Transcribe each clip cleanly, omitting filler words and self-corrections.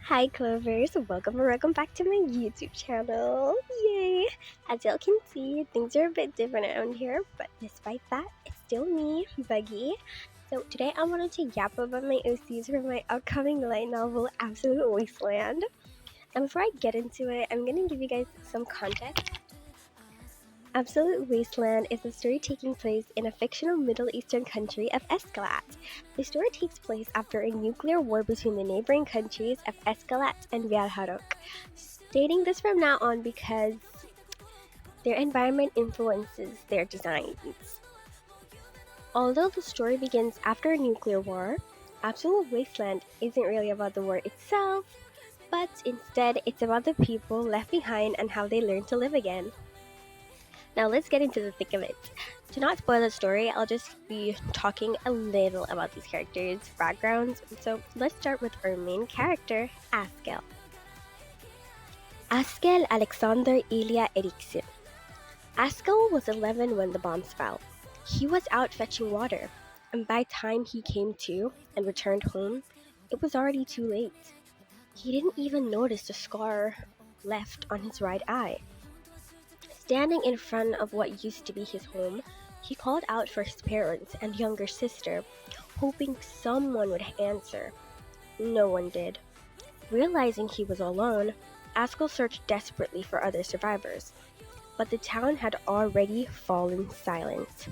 Hi Clovers, welcome back to my YouTube channel. Yay! As y'all can see, things are a bit different around here, but despite that, it's still me, Buggy. So today I wanted to yap about my OCs for my upcoming light novel, Absolute Wasteland. And before I get into it, I'm gonna give you guys some context. Absolute Wasteland is a story taking place in a fictional Middle Eastern country of Escalat. The story takes place after a nuclear war between the neighboring countries of Escalat and Viarharok. Stating this from now on because their environment influences their designs. Although the story begins after a nuclear war, Absolute Wasteland isn't really about the war itself, but instead it's about the people left behind and how they learn to live again. Now let's get into the thick of it. To not spoil the story, I'll just be talking a little about these characters' backgrounds. So let's start with our main character, Askel. Askel Alexander Ilya Eriksen. Askel was 11 when the bombs fell. He was out fetching water, and by the time he came to and returned home, it was already too late. He didn't even notice the scar left on his right eye. Standing in front of what used to be his home, he called out for his parents and younger sister, hoping someone would answer. No one did. Realizing he was alone, Askel searched desperately for other survivors, but the town had already fallen silent.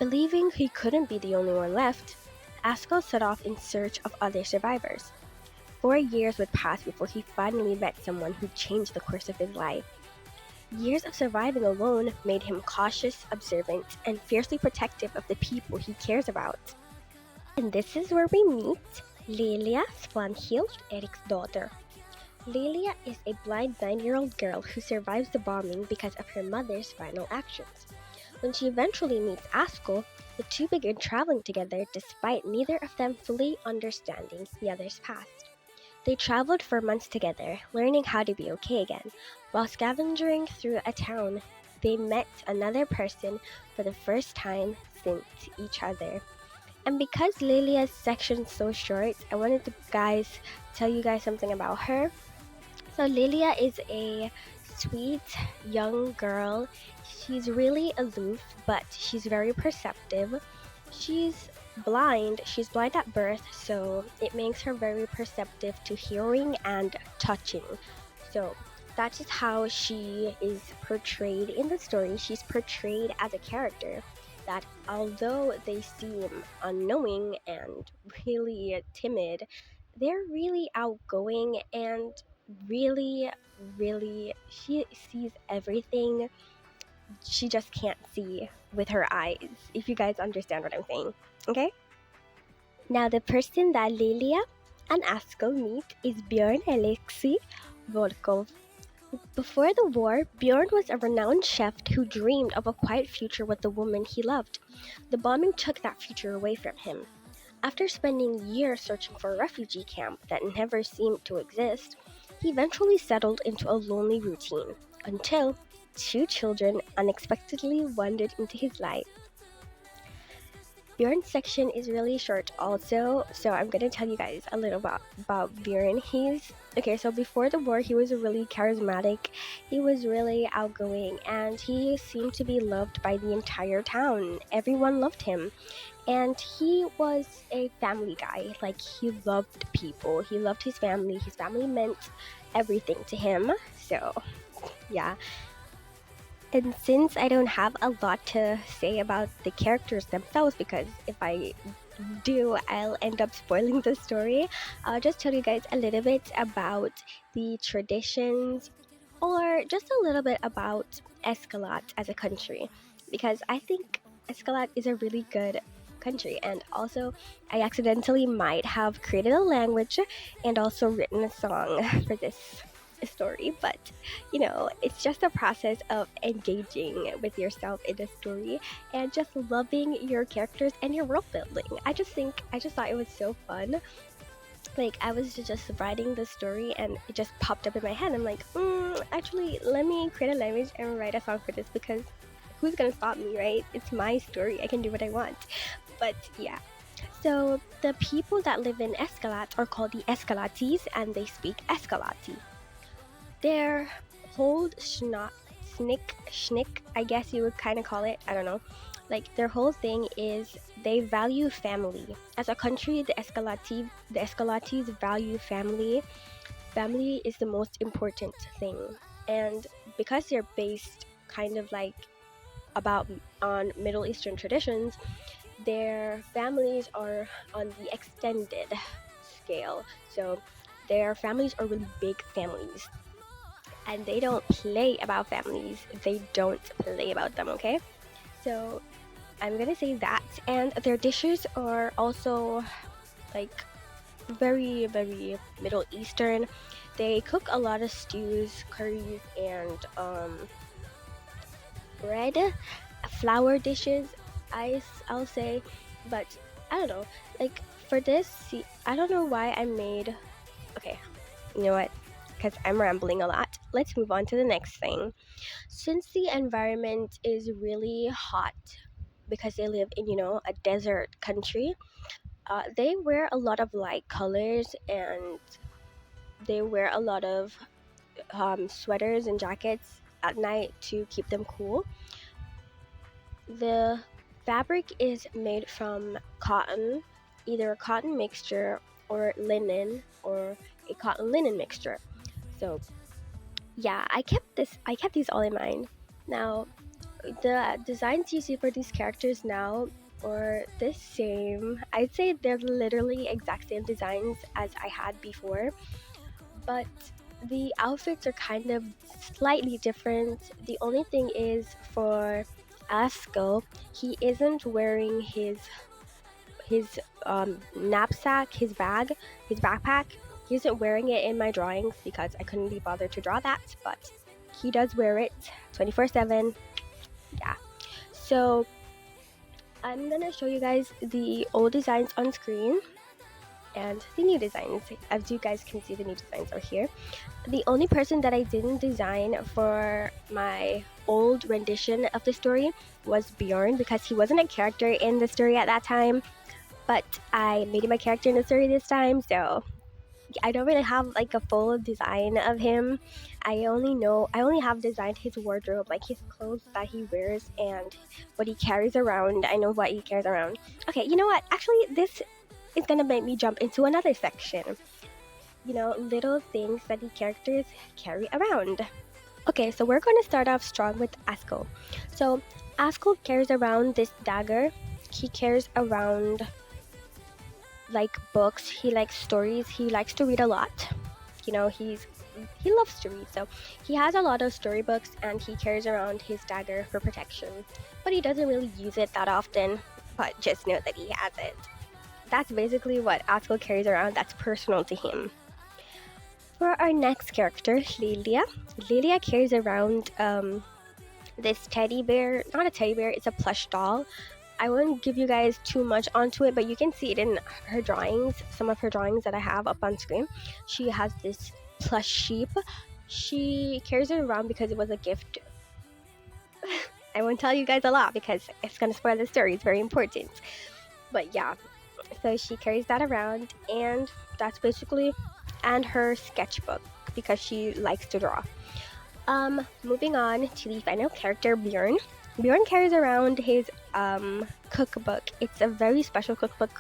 Believing he couldn't be the only one left, Askel set off in search of other survivors. 4 years would pass before he finally met someone who changed the course of his life. Years of surviving alone made him cautious, observant, and fiercely protective of the people he cares about. And this is where we meet Lelia Svanhild, Eric's daughter. Lelia is a blind 9-year-old girl who survives the bombing because of her mother's final actions. When she eventually meets Askel, the two begin traveling together despite neither of them fully understanding the other's past. They traveled for months together, learning how to be okay again. While scavenging through a town, they met another person for the first time since each other. And because Lilia's section's so short, I wanted to tell you guys something about her. So Lilia is a sweet young girl. She's really aloof, but she's very perceptive. She's blind at birth, so it makes her very perceptive to hearing and touching. So that is how she is portrayed in the story. She's portrayed as a character that, although they seem unknowing and really timid, they're really outgoing and really, she sees everything she just can't see with her eyes, if you guys understand what I'm saying. Okay? Now, the person that Lilia and Askel meet is Björn Alexei Volkov. Before the war, Björn was a renowned chef who dreamed of a quiet future with the woman he loved. The bombing took that future away from him. After spending years searching for a refugee camp that never seemed to exist, he eventually settled into a lonely routine until 2 children unexpectedly wandered into his life. Bjorn's section is really short also, so I'm gonna tell you guys a little about Bjorn. So before the war, he was really charismatic, he was really outgoing, and he seemed to be loved by the entire town. Everyone loved him. And he was a family guy. Like, he loved people, he loved his family meant everything to him. So yeah. And since I don't have a lot to say about the characters themselves, because if I do, I'll end up spoiling the story, I'll just tell you guys a little bit about the traditions, or just a little bit about Escalat as a country, because I think Escalat is a really good country. And also, I accidentally might have created a language and also written a song for this story, but it's just a process of engaging with yourself in a story and just loving your characters and your world building. I just thought it was so fun. Like, I was just writing the story and it just popped up in my head. I'm like, actually, let me create a language and write a song for this, because who's gonna stop me, right? It's my story, I can do what I want. But yeah, So the people that live in Escalat are called the Escalatis, and they speak Escalati. Their whole schnick, I guess you would kind of call it, I don't know. Like their whole thing is they value family. As a country, the Escalatis value family. Family is the most important thing. And because they're based kind of like about on Middle Eastern traditions, their families are on the extended scale. So their families are really big families. And they don't play about families. They don't play about them, okay? So I'm gonna say that. And their dishes are also like very, very Middle Eastern. They cook a lot of stews, curries, and bread, flour dishes, I'll say. But I don't know. Like for this, see, I don't know why I made. Okay, you know what? Because I'm rambling a lot. Let's move on to the next thing. Since the environment is really hot because they live in, a desert country, they wear a lot of light colors and they wear a lot of sweaters and jackets at night to keep them cool. The fabric is made from cotton, either a cotton mixture or linen or a cotton linen mixture. So yeah, I kept these all in mind. Now, the designs you see for these characters now are the same. I'd say they're literally exact same designs as I had before, but the outfits are kind of slightly different. The only thing is for Asko, he isn't wearing his knapsack, his bag, his backpack. He isn't wearing it in my drawings because I couldn't be bothered to draw that, but he does wear it 24/7. Yeah. So I'm gonna show you guys the old designs on screen and the new designs. As you guys can see, the new designs are here. The only person that I didn't design for my old rendition of the story was Bjorn because he wasn't a character in the story at that time, but I made him a character in the story this time, so I don't really have like a full design of him. I only have designed his wardrobe, like his clothes that he wears and what he carries around. I know what he carries around. Okay, you know what? Actually, this is gonna make me jump into another section. Little things that the characters carry around. Okay, so we're gonna start off strong with Asko. So Asko carries around this dagger. He carries around like books. He likes stories. He likes to read a lot. He loves to read, so he has a lot of storybooks and he carries around his dagger for protection. But he doesn't really use it that often, but just know that he has it. That's basically what Asko carries around that's personal to him. For our next character, Lilia. Lilia carries around this teddy bear. Not a teddy bear, it's a plush doll. I won't give you guys too much onto it, but you can see it in her drawings, some of her drawings that I have up on screen. She has this plush sheep. She carries it around because it was a gift. I won't tell you guys a lot because it's going to spoil the story. It's very important. But yeah, so she carries that around, and that's basically, and her sketchbook because she likes to draw. Moving on to the final character, Bjorn. Bjorn carries around his cookbook. It's a very special cookbook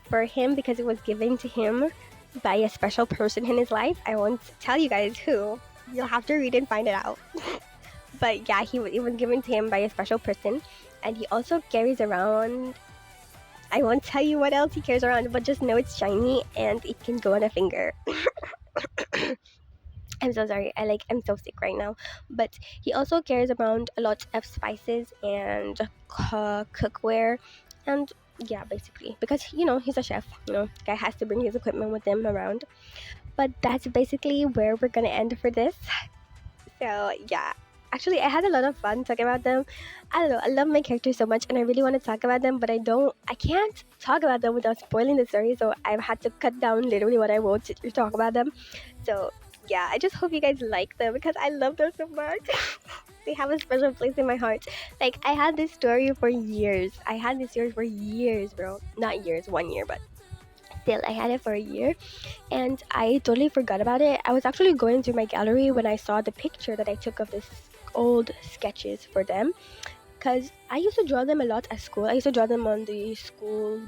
for him because it was given to him by a special person in his life. I won't tell you guys who. You'll have to read and find it out. But yeah, it was given to him by a special person. And he also carries around, I won't tell you what else he carries around, but just know it's shiny and it can go on a finger. I'm so sorry. I'm so sick right now. But he also carries around a lot of spices and cookware, and yeah, basically because he's a chef. Guy has to bring his equipment with him around. But that's basically where we're gonna end for this. So yeah. Actually, I had a lot of fun talking about them. I don't know. I love my characters so much, and I really want to talk about them, but I can't talk about them without spoiling the story. So I've had to cut down literally what I wrote to talk about them. So yeah, I just hope you guys like them because I love them so much. they have a special place in my heart. Like I had this story for years. I had this story for years, bro. Not years, 1 year, but still, I had it for a year, and I totally forgot about it. I was actually going through my gallery when I saw the picture that I took of this old sketches for them, because I used to draw them a lot at school. I used to draw them on the school,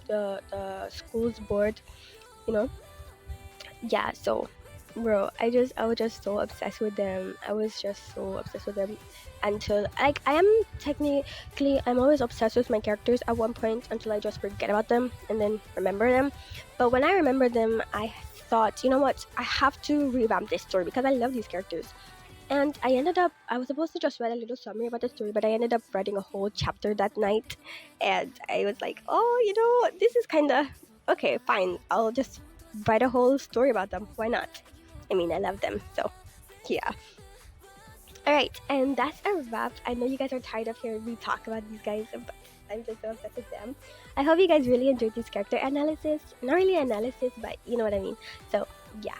the school's board, you know. Yeah, so bro, I was just so obsessed with them. I was just so obsessed with them until like I am technically I'm always obsessed with my characters at one point until I just forget about them and then remember them. But when I remember them, I thought, you know what, I have to revamp this story because I love these characters. And I was supposed to just write a little summary about the story, but I ended up writing a whole chapter that night. And I was like, oh, you know, this is kind of okay, fine. I'll just write a whole story about them. Why not? I mean, I love them. So, yeah. All right. And that's a wrap. I know you guys are tired of hearing me talk about these guys, but I'm just so obsessed with them. I hope you guys really enjoyed this character analysis. Not really analysis, but you know what I mean. So, yeah.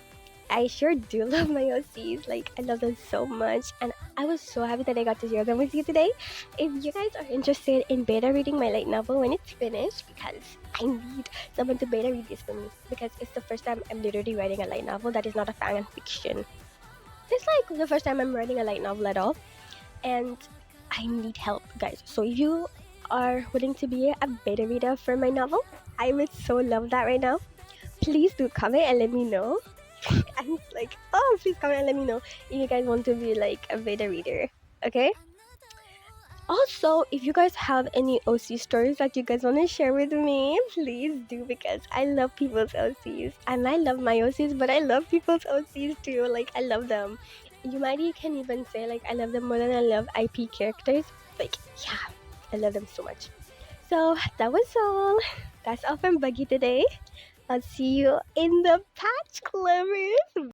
I sure do love my OCs. Like, I love them so much. And I was so happy that I got to share them with you today. If you guys are interested in beta reading my light novel when it's finished, because I need someone to beta read this for me, because it's the first time I'm literally writing a light novel that is not a fan fiction. It's like the first time I'm writing a light novel at all. And I need help, guys. So if you are willing to be a beta reader for my novel, I would so love that right now. Please do comment and let me know. I'm like, oh, please comment and let me know if you guys want to be like a beta reader. Okay? Also, if you guys have any OC stories that you guys want to share with me, please do, because I love people's OCs. And I love my OCs, but I love people's OCs too. Like, I love them. You might can even say, like, I love them more than I love IP characters. Like, yeah, I love them so much. So, that was all. That's all from Buggy today. I'll see you in the patch, clovers.